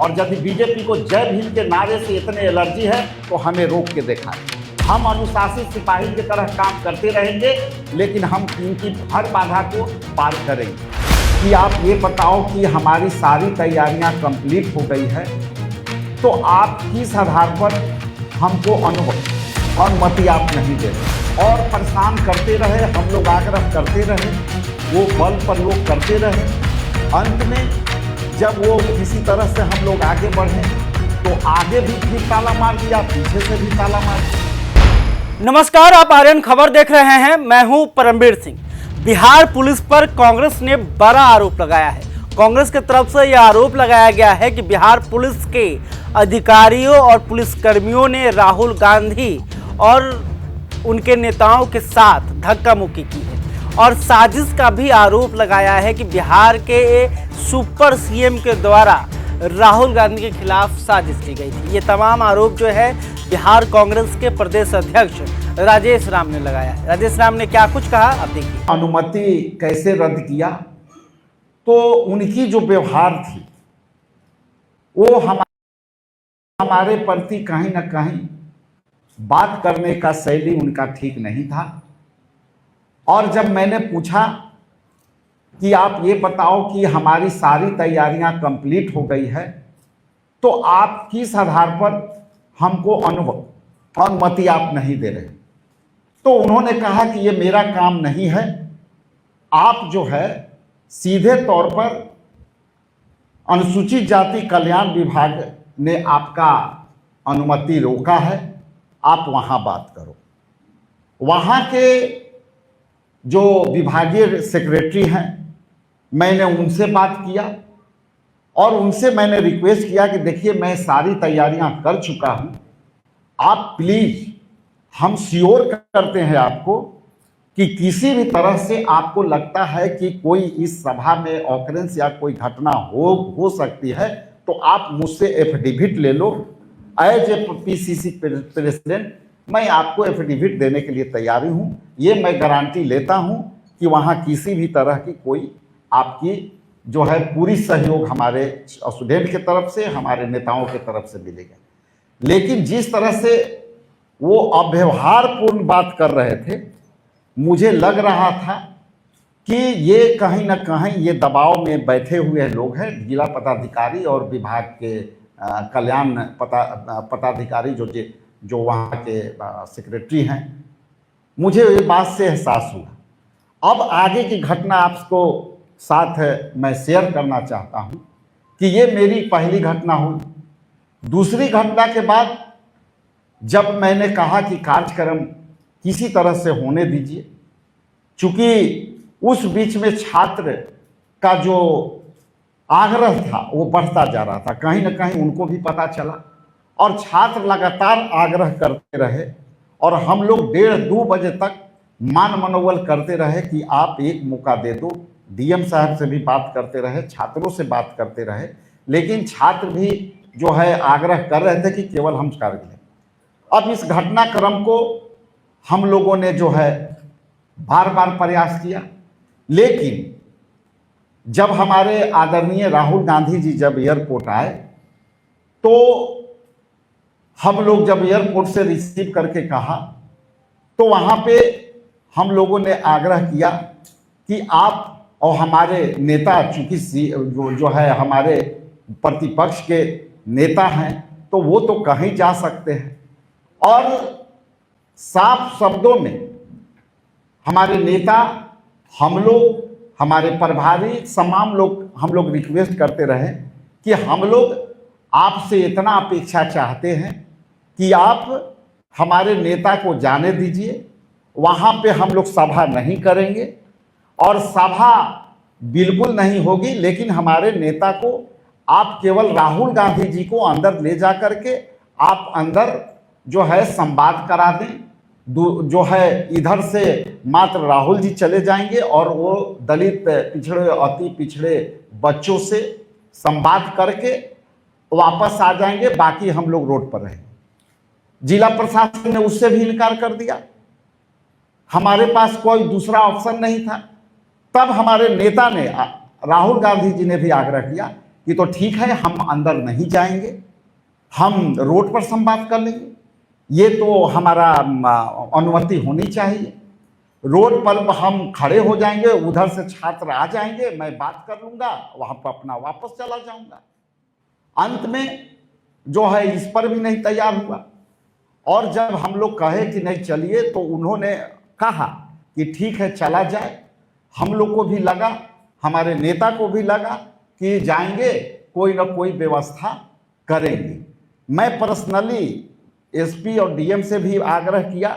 और यदि बीजेपी को जय भीम के नारे से इतने एलर्जी है तो हमें रोक के दिखाएं। हम अनुशासित सिपाही की तरह काम करते रहेंगे, लेकिन हम इनकी हर बाधा को पार करेंगे। कि आप ये बताओ कि हमारी सारी तैयारियां कंप्लीट हो गई है, तो आप किस आधार पर हमको अनुमति आप नहीं दे रहे और परेशान करते रहे, हम लोग आग्रह करते रहे, वो बल प्रयोग करते रहे। अंत में जब वो किसी तरह से हम लोग आगे बढ़े तो आगे भी फिर ताला मार दिया, पीछे से भी ताला मार दिया। नमस्कार, आप आर्यन खबर देख रहे हैं। मैं हूं परमवीर सिंह। बिहार पुलिस पर कांग्रेस ने बड़ा आरोप लगाया है। कांग्रेस की तरफ से यह आरोप लगाया गया है कि बिहार पुलिस के अधिकारियों और पुलिसकर्मियों ने राहुल गांधी और उनके नेताओं के साथ धक्का मुक्की की है और साजिश का भी आरोप लगाया है कि बिहार के सुपर सीएम के द्वारा राहुल गांधी के खिलाफ साजिश की गई थी। ये तमाम आरोप जो है बिहार कांग्रेस के प्रदेश अध्यक्ष राजेश राम ने लगाया है। राजेश राम ने क्या कुछ कहा, अब देखिए। अनुमति कैसे रद्द किया, तो उनकी जो व्यवहार थी वो हमारे प्रति कहीं ना कहीं बात करने का शैली उनका ठीक नहीं था। और जब मैंने पूछा कि आप ये बताओ कि हमारी सारी तैयारियां कंप्लीट हो गई है, तो आप किस आधार पर हमको अनुमति आप नहीं दे रहे, तो उन्होंने कहा कि ये मेरा काम नहीं है। आप जो है सीधे तौर पर अनुसूचित जाति कल्याण विभाग ने आपका अनुमति रोका है, आप वहां बात करो। वहां के जो विभागीय सेक्रेटरी हैं, मैंने उनसे बात किया और उनसे मैंने रिक्वेस्ट किया कि देखिए मैं सारी तैयारियां कर चुका हूं, आप प्लीज, हम श्योर करते हैं आपको कि किसी भी तरह से आपको लगता है कि कोई इस सभा में ऑकरेंस या कोई घटना हो सकती है, तो आप मुझसे एफिडेविट ले लो। एज ए पीसीसी प्रेसिडेंट मैं आपको एफिडेविट देने के लिए तैयार हूं। ये मैं गारंटी लेता हूं कि वहां किसी भी तरह की कोई आपकी जो है पूरी सहयोग हमारे स्टूडेंट की तरफ से, हमारे नेताओं की तरफ से मिलेगा। लेकिन जिस तरह से वो अव्यवहारपूर्ण बात कर रहे थे, मुझे लग रहा था कि ये कहीं ना कहीं ये दबाव में बैठे हुए लोग हैं, जिला पदाधिकारी और विभाग के कल्याण पदाधिकारी जो वहाँ के सेक्रेटरी हैं। मुझे ये बात से एहसास हुआ। अब आगे की घटना आपको साथ मैं शेयर करना चाहता हूँ कि ये मेरी पहली घटना हुई। दूसरी घटना के बाद जब मैंने कहा कि कार्यक्रम किसी तरह से होने दीजिए, चूंकि उस बीच में छात्र का जो आग्रह था वो बढ़ता जा रहा था, कहीं ना कहीं उनको भी पता चला और छात्र लगातार आग्रह करते रहे और हम लोग 1:30-2 बजे तक मान मनोबल करते रहे कि आप एक मौका दे दो। डीएम साहब से भी बात करते रहे, छात्रों से बात करते रहे, लेकिन छात्र भी जो है आग्रह कर रहे थे कि केवल हम कर लें। अब इस घटनाक्रम को हम लोगों ने जो है बार बार प्रयास किया, लेकिन जब हमारे आदरणीय राहुल गांधी जी जब एयरपोर्ट आए, तो हम लोग जब एयरपोर्ट से रिसीव करके कहा, तो वहाँ पे हम लोगों ने आग्रह किया कि आप और हमारे नेता, चूंकि जो है हमारे प्रतिपक्ष के नेता हैं, तो वो तो कहीं जा सकते हैं। और साफ शब्दों में हमारे नेता, हम लोग, हमारे प्रभारी, तमाम लोग, हम लोग रिक्वेस्ट करते रहे कि हम लोग आपसे इतना अपेक्षा चाहते हैं कि आप हमारे नेता को जाने दीजिए। वहाँ पे हम लोग सभा नहीं करेंगे और सभा बिल्कुल नहीं होगी, लेकिन हमारे नेता को आप केवल राहुल गांधी जी को अंदर ले जा करके आप अंदर जो है संवाद करा दें। जो है इधर से मात्र राहुल जी चले जाएंगे और वो दलित, पिछड़े, अति पिछड़े बच्चों से संवाद करके वापस आ जाएंगे, बाकी हम लोग रोड पर रहेंगे। जिला प्रशासन ने उससे भी इनकार कर दिया। हमारे पास कोई दूसरा ऑप्शन नहीं था। तब हमारे नेता ने, राहुल गांधी जी ने भी आग्रह किया कि तो ठीक है, हम अंदर नहीं जाएंगे, हम रोड पर संवाद कर लेंगे, ये तो हमारा अनुमति होनी चाहिए। रोड पर हम खड़े हो जाएंगे, उधर से छात्र आ जाएंगे, मैं बात कर लूंगा, वहां पर अपना वापस चला जाऊंगा। अंत में जो है इस पर भी नहीं तैयार हुआ। और जब हम लोग कहे कि नहीं चलिए, तो उन्होंने कहा कि ठीक है चला जाए। हम लोग को भी लगा, हमारे नेता को भी लगा कि जाएंगे, कोई ना कोई व्यवस्था करेंगे। मैं पर्सनली एसपी और डीएम से भी आग्रह किया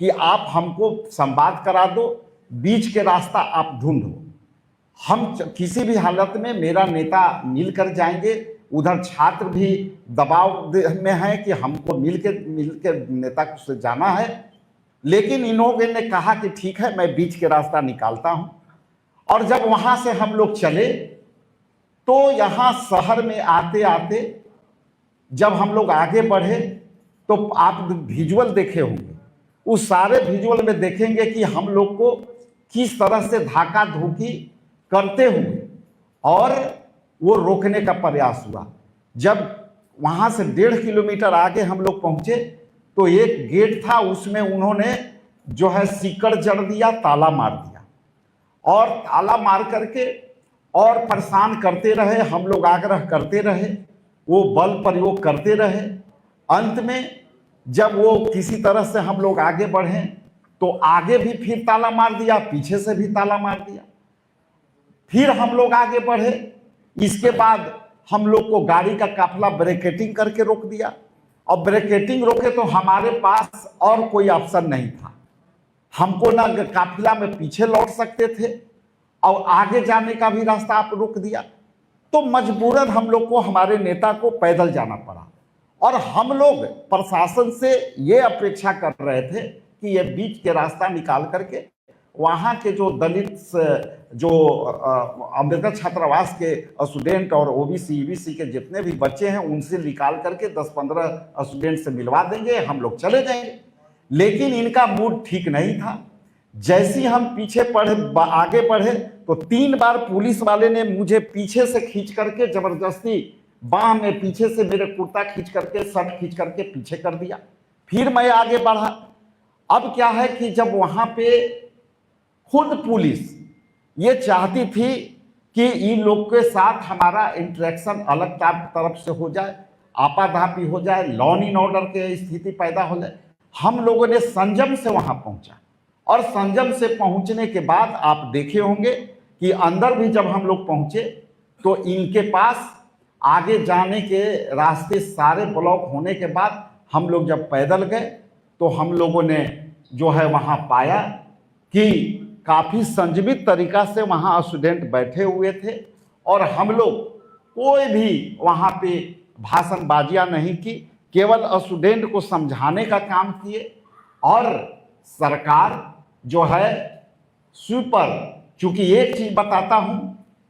कि आप हमको संवाद करा दो, बीच के रास्ता आप ढूंढो, हम किसी भी हालत में मेरा नेता मिलकर जाएंगे। उधर छात्र भी दबाव में है कि हमको मिलके नेता से जाना है, लेकिन इन लोगों ने कहा कि ठीक है, मैं बीच के रास्ता निकालता हूं। और जब वहां से हम लोग चले, तो यहां शहर में आते आते जब हम लोग आगे बढ़े, तो आप विजुअल देखे होंगे, उस सारे विजुअल में देखेंगे कि हम लोग को किस तरह से धक्का धुकी करते हुए और वो रोकने का प्रयास हुआ। जब वहां से 1.5 किलोमीटर आगे हम लोग पहुंचे, तो एक गेट था, उसमें उन्होंने जो है सीकड़ जड़ दिया, ताला मार दिया, और ताला मार करके और परेशान करते रहे। हम लोग आग्रह करते रहे, वो बल प्रयोग करते रहे। अंत में जब वो किसी तरह से हम लोग आगे बढ़े, तो आगे भी फिर ताला मार दिया, पीछे से भी ताला मार दिया। फिर हम लोग आगे बढ़े, इसके बाद हम लोग को गाड़ी का काफिला ब्रेकेटिंग करके रोक दिया। और ब्रेकेटिंग रोके तो हमारे पास और कोई ऑप्शन नहीं था, हमको ना काफिला में पीछे लौट सकते थे और आगे जाने का भी रास्ता आप रोक दिया। तो मजबूरन हम लोग को, हमारे नेता को पैदल जाना पड़ा। और हम लोग प्रशासन से ये अपेक्षा कर रहे थे कि ये बीच के रास्ता निकाल करके वहाँ के जो दलित, जो अम्बेडकर छात्रावास के स्टूडेंट और ओबीसी ईबीसी के जितने भी बच्चे हैं, उनसे निकाल करके 10-15 स्टूडेंट से मिलवा देंगे, हम लोग चले जाएंगे। लेकिन इनका मूड ठीक नहीं था। जैसे ही हम पीछे आगे बढ़े, तो 3 बार पुलिस वाले ने मुझे पीछे से खींच करके, जबरदस्ती बाह में पीछे से मेरे कुर्ता खींच करके, शर्ट खींच करके पीछे कर दिया। फिर मैं आगे बढ़ा। अब क्या है कि जब वहां पे खुद पुलिस ये चाहती थी कि इन लोग के साथ हमारा इंटरेक्शन अलग तरफ से हो जाए, आपाधापी हो जाए, लॉ एंड ऑर्डर की स्थिति पैदा हो जाए, हम लोगों ने संयम से वहां पहुंचा। और संयम से पहुंचने के बाद आप देखे होंगे कि अंदर भी जब हम लोग पहुंचे, तो इनके पास आगे जाने के रास्ते सारे ब्लॉक होने के बाद हम लोग जब पैदल गए, तो हम लोगों ने जो है वहां पाया कि काफ़ी संयमित तरीका से वहाँ स्टूडेंट बैठे हुए थे, और हम लोग कोई भी वहाँ पे भाषणबाजियाँ नहीं की, केवल स्टूडेंट को समझाने का काम किए। और सरकार जो है सुपर, चूँकि एक चीज़ बताता हूँ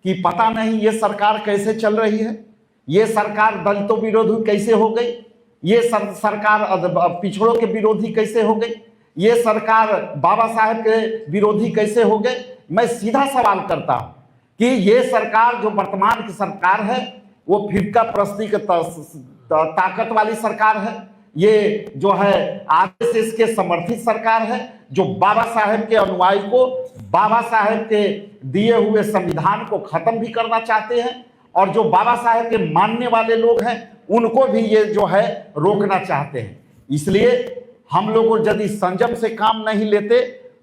कि पता नहीं ये सरकार कैसे चल रही है, ये सरकार दलितों विरोधी कैसे हो गई, ये सरकार पिछड़ों के विरोधी कैसे हो गई, ये सरकार बाबा साहेब के विरोधी कैसे हो गए। मैं सीधा सवाल करता हूं कि ये सरकार जो वर्तमान की सरकार है, वो फिरका प्रस्ती के ताकत वाली सरकार है। ये जो है आरएसएस के समर्थित सरकार है, जो बाबा साहेब के अनुयायी को, बाबा साहेब के दिए हुए संविधान को खत्म भी करना चाहते हैं, और जो बाबा साहेब के मानने वाले लोग हैं उनको भी ये जो है रोकना चाहते हैं। इसलिए हम लोग यदि संयम से काम नहीं लेते,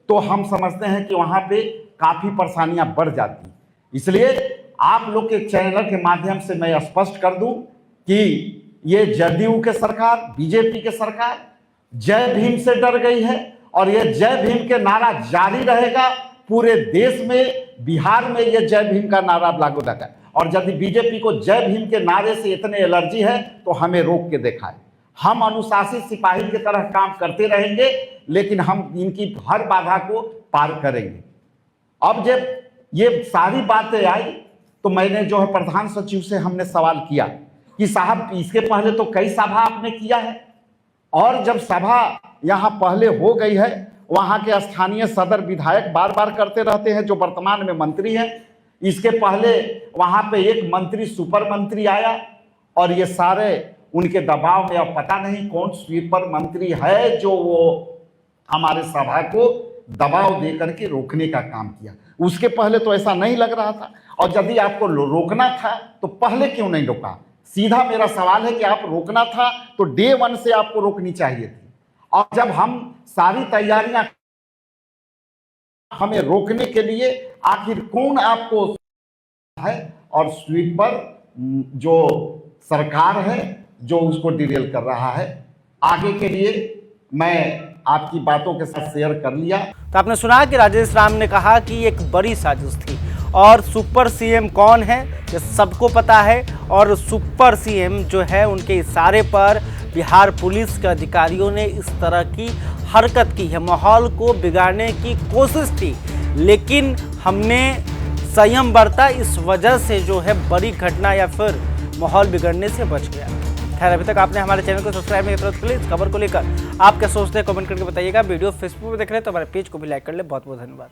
तो हम समझते हैं कि वहाँ पे काफ़ी परेशानियाँ बढ़ जाती। इसलिए आप लोग के चैनल के माध्यम से मैं स्पष्ट कर दूं कि ये जदयू के सरकार, बीजेपी के सरकार जय भीम से डर गई है, और ये जय भीम के नारा जारी रहेगा पूरे देश में। बिहार में ये जय भीम का नारा लागू रहेगा, और यदि बीजेपी को जय भीम के नारे से इतने एलर्जी है, तो हमें रोक के दिखाए। हम अनुशासित सिपाही की तरह काम करते रहेंगे, लेकिन हम इनकी हर बाधा को पार करेंगे। अब जब ये सारी बातें आई, तो मैंने जो है प्रधान सचिव से हमने सवाल किया कि साहब इसके पहले तो कई सभा आपने किया है, और जब सभा यहाँ पहले हो गई है, वहाँ के स्थानीय सदर विधायक बार बार करते रहते हैं जो वर्तमान में मंत्री हैं, इसके पहले वहां पे एक मंत्री सुपर मंत्री आया और ये सारे उनके दबाव में, अब पता नहीं कौन स्वीपर मंत्री है जो वो हमारे सभा को दबाव दे करके रोकने का काम किया। उसके पहले तो ऐसा नहीं लग रहा था, और यदि आपको रोकना था तो पहले क्यों नहीं रोका? सीधा मेरा सवाल है कि आप रोकना था तो डे 1 से आपको रोकनी चाहिए थी। और जब हम सारी तैयारियां हमें रोकने के लिए, आखिर कौन आपको है? और स्वीपर जो सरकार है जो उसको डिरेल कर रहा है। आगे के लिए मैं आपकी बातों के साथ शेयर कर लिया। तो आपने सुना कि राजेश राम ने कहा कि एक बड़ी साजिश थी, और सुपर सीएम कौन है ये सबको पता है, और सुपर सीएम जो है उनके इशारे पर बिहार पुलिस के अधिकारियों ने इस तरह की हरकत की है। माहौल को बिगाड़ने की कोशिश थी, लेकिन हमने संयम बरता, इस वजह से जो है बड़ी घटना या फिर माहौल बिगड़ने से बच गया। खैर, अभी तक आपने हमारे चैनल को सब्सक्राइब नहीं किया तो प्लीज़ इस खबर को लेकर आप क्या सोचते हैं कमेंट करके बताइएगा। वीडियो फेसबुक पर देख रहे हैं तो हमारे पेज को भी लाइक कर ले। बहुत बहुत धन्यवाद।